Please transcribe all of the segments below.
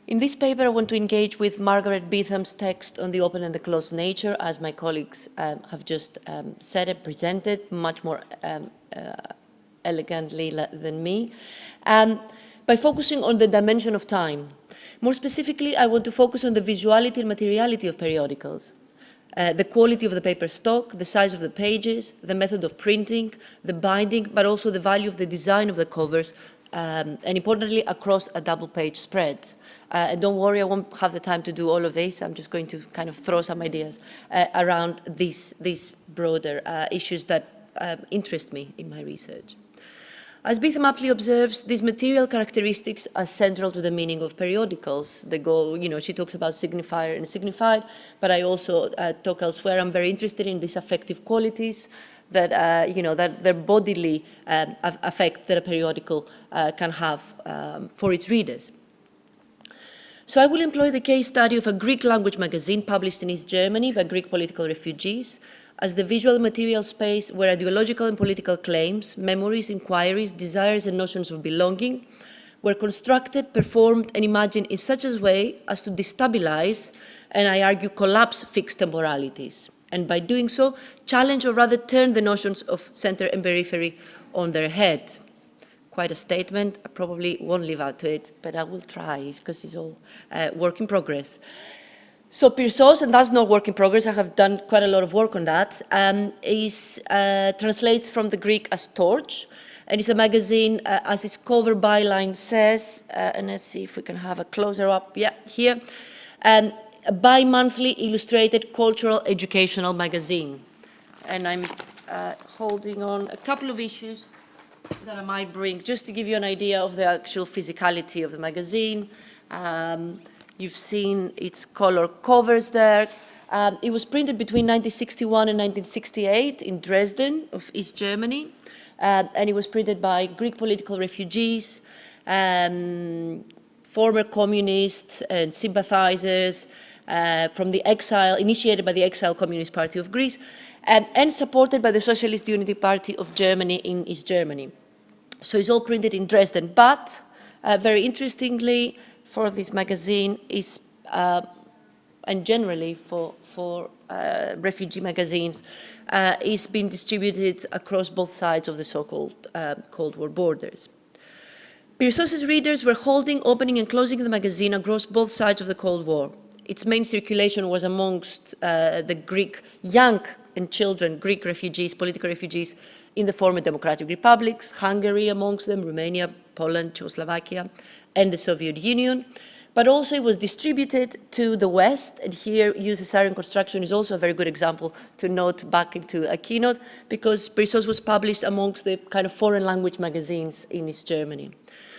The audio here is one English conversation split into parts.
In this paper, I want to engage with Margaret Beetham's text on the open and the closed nature, as my colleagues have just said and presented much more elegantly than me, by focusing on the dimension of time. More specifically, I want to focus on the visuality and materiality of periodicals, the quality of the paper stock, the size of the pages, the method of printing, the binding, but also the value of the design of the covers, and importantly, across a double-page spread. And don't worry, I won't have the time to do all of this. I'm just going to kind of throw some ideas around these broader issues that interest me in my research. As Beetham aptly observes, these material characteristics are central to the meaning of periodicals. They go, she talks about signifier and signified, but I also talk elsewhere. I'm very interested in these affective qualities that, that their bodily effect that a periodical can have for its readers. So I will employ the case study of a Greek language magazine published in East Germany by Greek political refugees as the visual material space where ideological and political claims, memories, inquiries, desires, and notions of belonging were constructed, performed, and imagined in such a way as to destabilize, and I argue collapse, fixed temporalities. And by doing so, challenge or rather turn the notions of center and periphery on their head. Quite a statement. I probably won't live out to it, but I will try because it's all work in progress. So Pyrsos, and that's not work in progress, I have done quite a lot of work on that, translates from the Greek as torch, and it's a magazine, as its cover byline says, and let's see if we can have a closer up, here, a bi-monthly illustrated cultural educational magazine. And I'm holding on a couple of issues that I might bring, just to give you an idea of the actual physicality of the magazine. You've seen its color covers there. It was printed between 1961 and 1968 in Dresden of East Germany. And it was printed by Greek political refugees, former communists and sympathizers from the exile, initiated by the Exile Communist Party of Greece, and supported by the Socialist Unity Party of Germany in East Germany. So it's all printed in Dresden, but very interestingly for this magazine is, and generally for refugee magazines, is being distributed across both sides of the so-called Cold War borders. Pyrsos' readers were holding, opening and closing the magazine across both sides of the Cold War. Its main circulation was amongst the Greek young and children, Greek refugees, political refugees in the former democratic republics, Hungary amongst them, Romania, Poland, Czechoslovakia, and the Soviet Union. But also it was distributed to the West, and here USSR in construction is also a very good example to note back into a keynote, because Pyrsos was published amongst the kind of foreign language magazines in East Germany.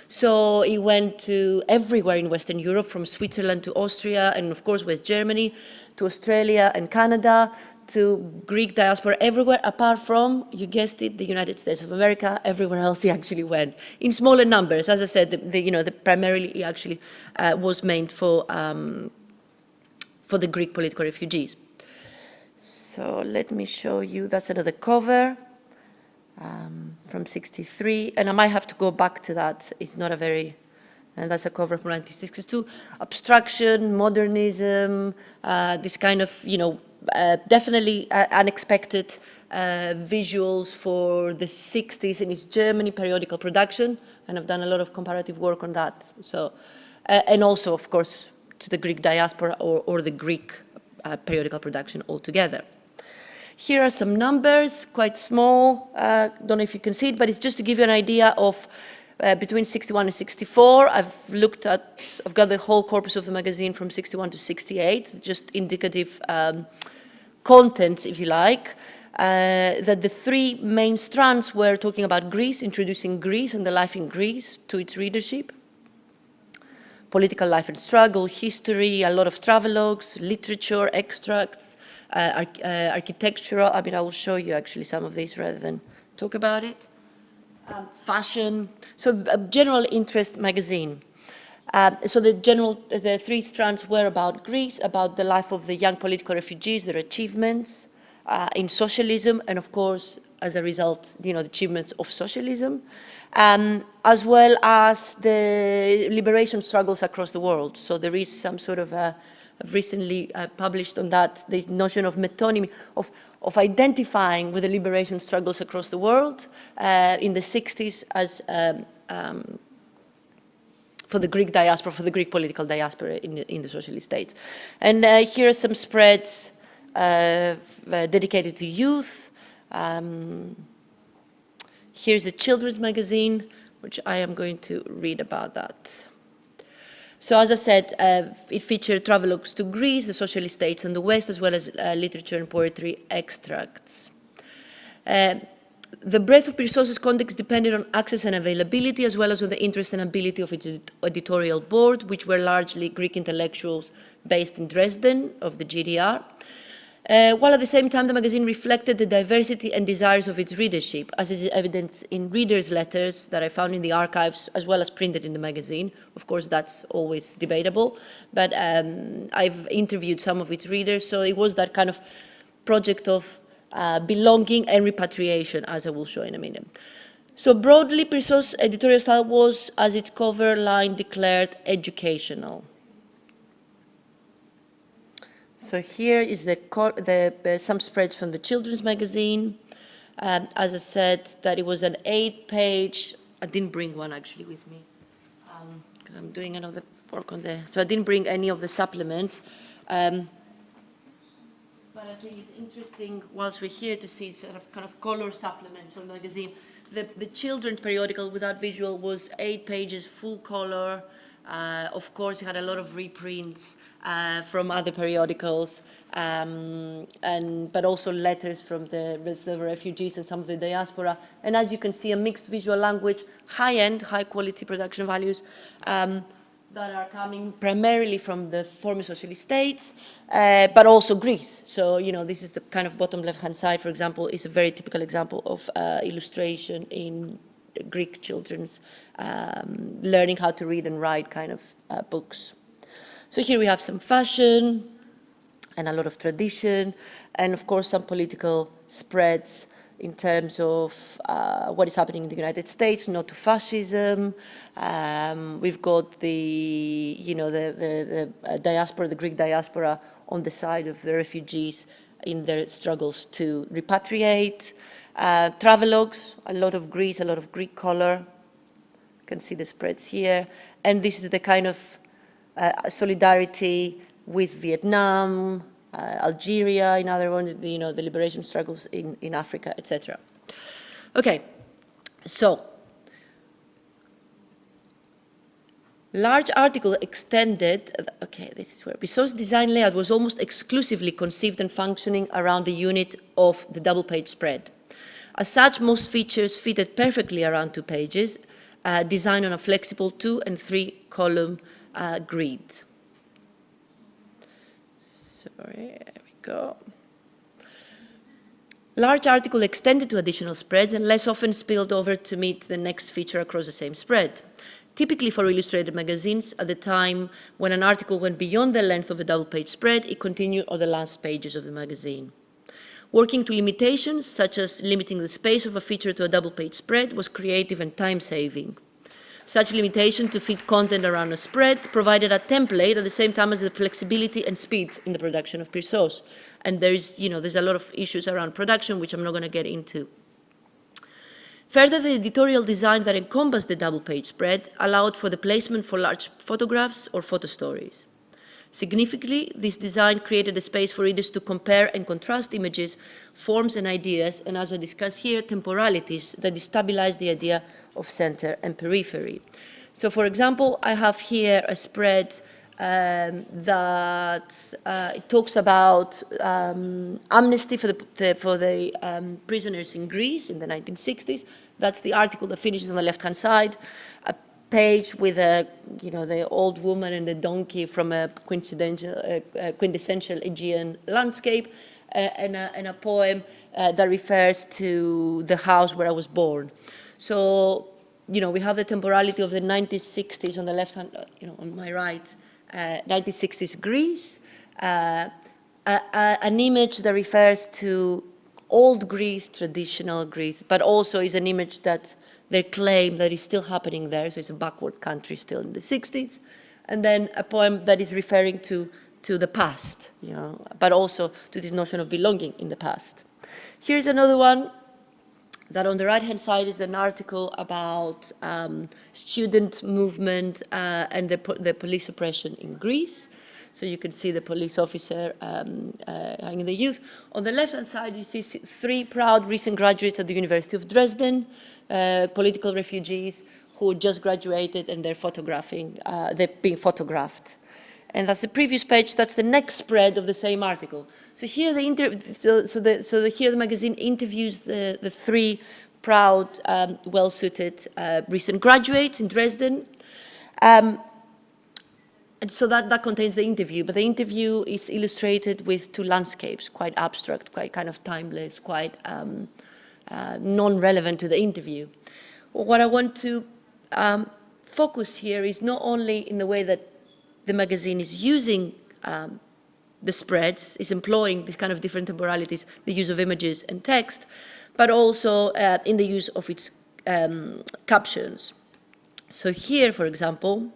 So it went to everywhere in Western Europe, from Switzerland to Austria, and of course West Germany, to Australia and Canada, to Greek diaspora, everywhere apart from, you guessed it, the United States of America. Everywhere else he actually went in smaller numbers. As I said, primarily he actually was meant for the Greek political refugees. So let me show you. That's another cover from '63, and I might have to go back to that. It's not a very. And that's a cover from 1962. Abstraction, modernism, this kind of, definitely unexpected visuals for the 60s in East Germany periodical production, and I've done a lot of comparative work on that. So, and also, of course, to the Greek diaspora or the Greek periodical production altogether. Here are some numbers, quite small. Don't know if you can see it, but it's just to give you an idea of between 61 and 64. I've got the whole corpus of the magazine from 61 to 68, just indicative contents, if you like, that the three main strands were talking about Greece, introducing Greece and the life in Greece to its readership, political life and struggle, history, a lot of travelogues, literature, extracts, architectural, I will show you actually some of these rather than talk about it. Fashion, so a general interest magazine. So the three strands were about Greece, about the life of the young political refugees, their achievements in socialism, and of course as a result, the achievements of socialism, as well as the liberation struggles across the world. So there is some sort of I've recently published on that, this notion of metonymy, of identifying with the liberation struggles across the world in the 60s as for the Greek diaspora, for the Greek political diaspora in the socialist states. And here are some spreads dedicated to youth. Here's a children's magazine, which I am going to read about that. So as I said, it featured travelogues to Greece, the socialist states, and the West, as well as literature and poetry extracts. The breadth of Pyrsos' context depended on access and availability, as well as on the interest and ability of its editorial board, which were largely Greek intellectuals based in Dresden of the GDR. While at the same time the magazine reflected the diversity and desires of its readership, as is evident in readers' letters that I found in the archives, as well as printed in the magazine. Of course, that's always debatable, but I've interviewed some of its readers, so it was that kind of project of belonging and repatriation, as I will show in a minute. So broadly, Pyrsos' editorial style was, as its cover line declared, educational. So here is some spreads from the children's magazine. As I said, that it was an 8-page, I didn't bring one actually with me, because I'm doing another work on there. So I didn't bring any of the supplements. But I think it's interesting, whilst we're here, to see sort of kind of color supplements from the magazine. The children's periodical without visual was 8 pages, full color. Of course, it had a lot of reprints from other periodicals, but also letters from the refugees and some of the diaspora. And as you can see, a mixed visual language, high-end, high-quality production values that are coming primarily from the former socialist states, but also Greece. So, this is the kind of bottom left-hand side, for example, is a very typical example of illustration in Greek children's learning how to read and write kind of books. So here we have some fashion and a lot of tradition, and of course some political spreads in terms of what is happening in the United States, no to fascism. We've got the diaspora, the Greek diaspora, on the side of the refugees in their struggles to repatriate. Travelogues, a lot of Greece, a lot of Greek color. You can see the spreads here. And this is the kind of solidarity with Vietnam, Algeria, in other words, the liberation struggles in Africa, etc. Okay, so large article extended, okay, this is where Pyrsos' design layout was almost exclusively conceived and functioning around the unit of the double-page spread. As such, most features fitted perfectly around 2 pages, designed on a flexible 2- and 3-column grid. Sorry, there we go. Large article extended to additional spreads and less often spilled over to meet the next feature across the same spread. Typically for illustrated magazines, at the time when an article went beyond the length of a double-page spread, it continued on the last pages of the magazine. Working to limitations, such as limiting the space of a feature to a double-page spread, was creative and time-saving. Such limitation to fit content around a spread provided a template at the same time as the flexibility and speed in the production of Pyrsos. And there's a lot of issues around production, which I'm not going to get into. Further, the editorial design that encompassed the double-page spread allowed for the placement for large photographs or photo stories. Significantly, this design created a space for readers to compare and contrast images, forms, and ideas, and as I discuss here, temporalities that destabilize the idea of center and periphery. So, for example, I have here a spread that it talks about amnesty for the prisoners in Greece in the 1960s. That's the article that finishes on the left-hand side. A page with the old woman and the donkey from a quintessential Aegean landscape, and a poem that refers to the house where I was born. So, we have the temporality of the 1960s on the left hand, on my right, 1960s Greece, an image that refers to old Greece, traditional Greece, but also is an image that they claim that is still happening there, so it's a backward country still in the 60s. And then a poem that is referring to the past, you know, but also to this notion of belonging in the past. Here's another one that on the right-hand side is an article about student movement and the police oppression in Greece. So you can see the police officer hanging the youth. On the left-hand side, you see 3 proud recent graduates at the University of Dresden, political refugees who just graduated, and they're photographing, they're being photographed. And that's the previous page. That's the next spread of the same article. So here the magazine interviews the 3 proud, well-suited recent graduates in Dresden. And so that contains the interview, but the interview is illustrated with 2 landscapes, quite abstract, quite kind of timeless, quite non-relevant to the interview. What I want to focus here is not only in the way that the magazine is using the spreads, is employing these kind of different temporalities, the use of images and text, but also in the use of its captions. So here, for example,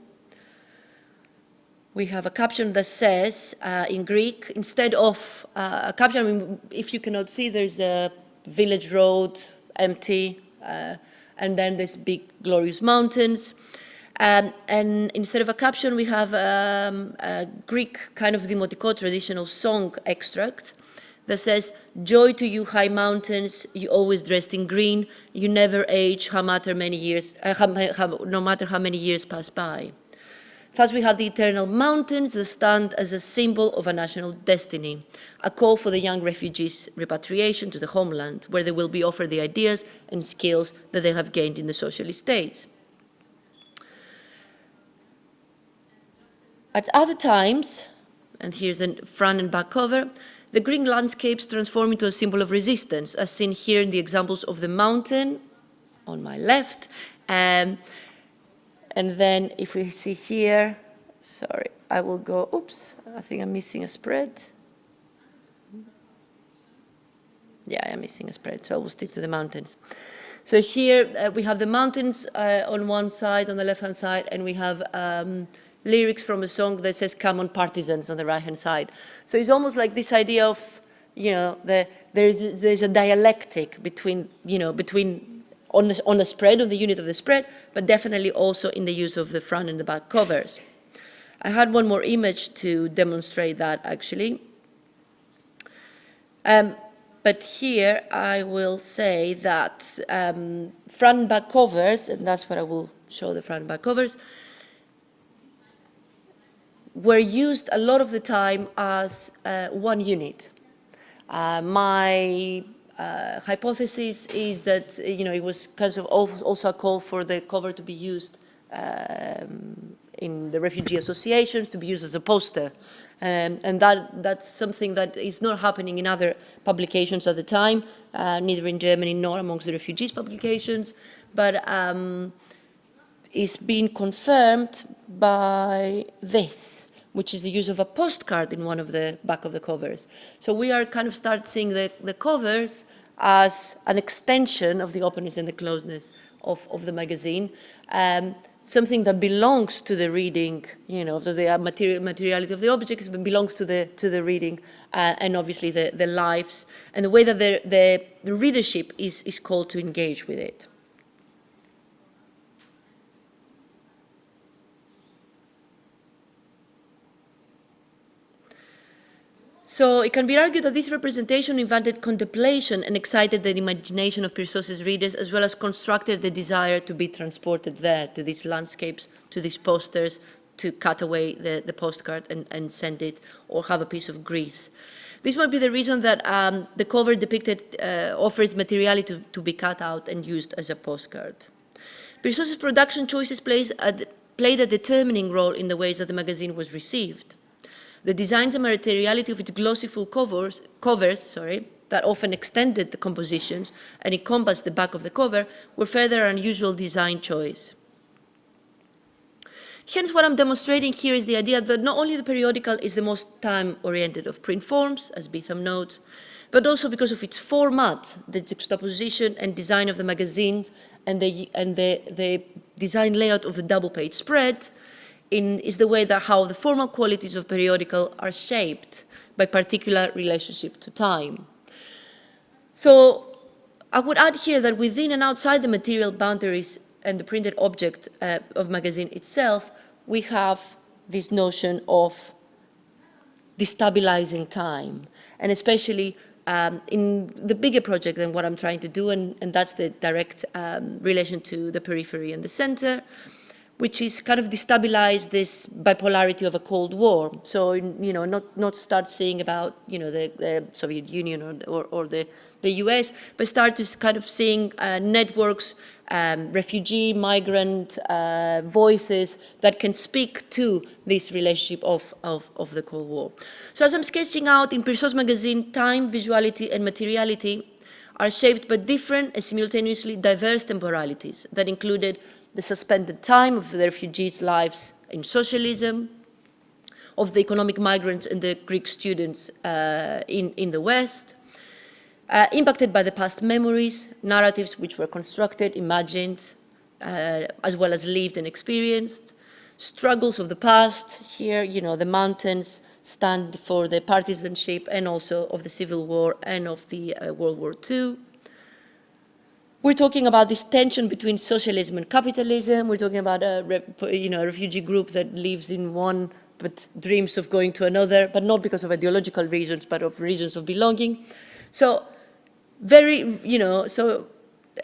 we have a caption that says, in Greek, instead of a caption, I mean, if you cannot see, there's a village road, empty, and then there's big, glorious mountains. And instead of a caption, we have a Greek kind of demotiko, traditional song extract that says, "Joy to you, high mountains, you always dressed in green, you never age, no matter how many years pass by." Thus, we have the eternal mountains that stand as a symbol of a national destiny, a call for the young refugees' repatriation to the homeland, where they will be offered the ideas and skills that they have gained in the socialist states. At other times, and here's a front and back cover, the green landscapes transform into a symbol of resistance, as seen here in the examples of the mountain on my left. And then if we see here, sorry, I will go, oops, I think I'm missing a spread. Yeah, I'm missing a spread, so I will stick to the mountains. So here we have the mountains on one side, on the left-hand side, and we have lyrics from a song that says, "Come on, partisans," on the right-hand side. So it's almost like this idea of, you know, there's a dialectic between, you know, on the spread, on the unit of the spread, but definitely also in the use of the front and the back covers. I had one more image to demonstrate that, actually. But here I will say that front and back covers, and that's what I will show, the front and back covers, were used a lot of the time as one unit. My hypothesis is that, you know, it was kind of also a call for the cover to be used in the refugee associations, to be used as a poster. And that's something that is not happening in other publications at the time, neither in Germany nor amongst the refugees publications, but is being confirmed by this, which is the use of a postcard in one of the back of the covers. So we are kind of start seeing the covers as an extension of the openness and the closeness of the magazine, something that belongs to the reading, you know, the materiality of the objects, but belongs to the reading, and obviously the lives, and the way that the readership is called to engage with it. So it can be argued that this representation invited contemplation and excited the imagination of Pyrsos' readers, as well as constructed the desire to be transported there, to these landscapes, to these posters, to cut away the postcard and send it, or have a piece of Greece. This might be the reason that the cover depicted offers materiality to be cut out and used as a postcard. Pyrsos' production choices played a determining role in the ways that the magazine was received. The designs and materiality of its glossy full covers that often extended the compositions and encompassed the back of the cover were further an unusual design choice. Hence, what I'm demonstrating here is the idea that not only the periodical is the most time-oriented of print forms, as Beetham notes, but also because of its format, the juxtaposition and design of the magazine, and the design layout of the double-page spread is the way that how the formal qualities of periodical are shaped by particular relationship to time. So I would add here that within and outside the material boundaries and the printed object of magazine itself, we have this notion of destabilizing time, and especially in the bigger project than what I'm trying to do, and that's the direct relation to the periphery and the center, which is kind of destabilize this bipolarity of a Cold War. So, you know, not start seeing about, you know, the Soviet Union or the US, but start to kind of seeing networks, refugee, migrant voices that can speak to this relationship of the Cold War. So as I'm sketching out in Pyrsos magazine, time, visuality, and materiality are shaped by different and simultaneously diverse temporalities that included the suspended time of the refugees' lives in socialism, of the economic migrants and the Greek students in the West, impacted by the past memories, narratives which were constructed, imagined, as well as lived and experienced, struggles of the past. Here, you know, the mountains stand for the partisanship and also of the Civil War and of the World War II. We're talking about this tension between socialism and capitalism. We're talking about a refugee group that lives in one but dreams of going to another, but not because of ideological reasons, but of reasons of belonging. So so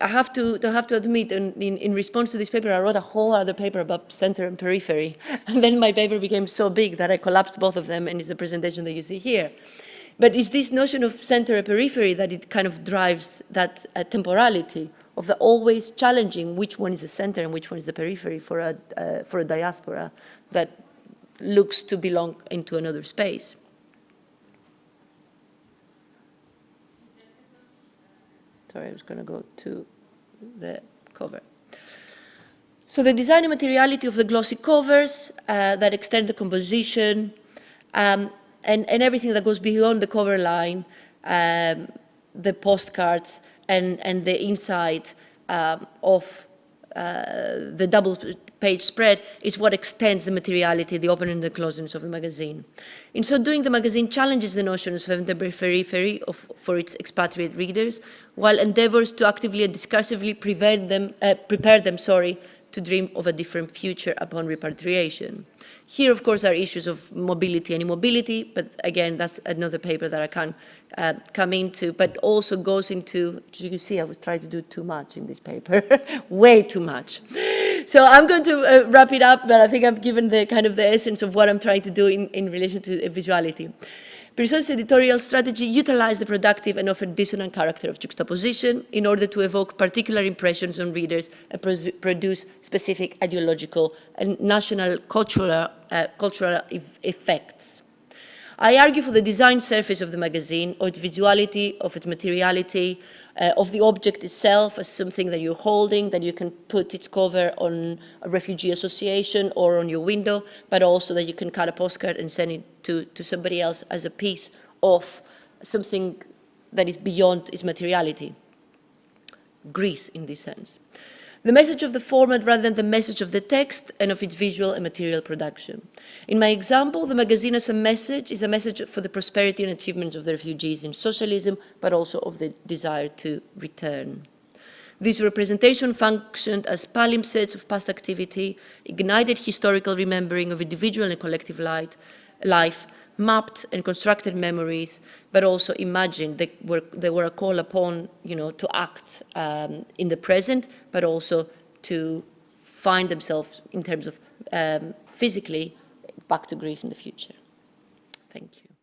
I have to admit, in response to this paper, I wrote a whole other paper about center and periphery. And then my paper became so big that I collapsed both of them, and it's the presentation that you see here. But it's this notion of center and periphery that it kind of drives that temporality of the always challenging which one is the center and which one is the periphery for a diaspora that looks to belong into another space. Sorry, I was going to go to the cover. So the design and materiality of the glossy covers that extend the composition, and everything that goes beyond the cover line, the postcards and the inside of the double-page spread is what extends the materiality, the opening and the closeness of the magazine. In so doing, the magazine challenges the notions of the periphery for its expatriate readers, while endeavors to actively and discursively prepare them to dream of a different future upon repatriation. Here, of course, are issues of mobility and immobility, but again, that's another paper that I can't come into, but also goes into, you can see I was trying to do too much in this paper, way too much. So I'm going to wrap it up, but I think I've given the kind of the essence of what I'm trying to do in relation to visuality. Pyrsos' editorial strategy utilized the productive and often dissonant character of juxtaposition in order to evoke particular impressions on readers and produce specific ideological and national cultural effects. I argue for the design surface of the magazine, of its visuality, of its materiality, of the object itself as something that you're holding, that you can put its cover on a refugee association or on your window, but also that you can cut a postcard and send it to somebody else as a piece of something that is beyond its materiality. Greece, in this sense. The message of the format rather than the message of the text and of its visual and material production. In my example, the magazine as a message is a message for the prosperity and achievements of the refugees in socialism, but also of the desire to return. This representation functioned as palimpsests of past activity, ignited historical remembering of individual and collective life, mapped and constructed memories, but also imagined they were a call upon, to act in the present, but also to find themselves in terms of physically back to Greece in the future. Thank you.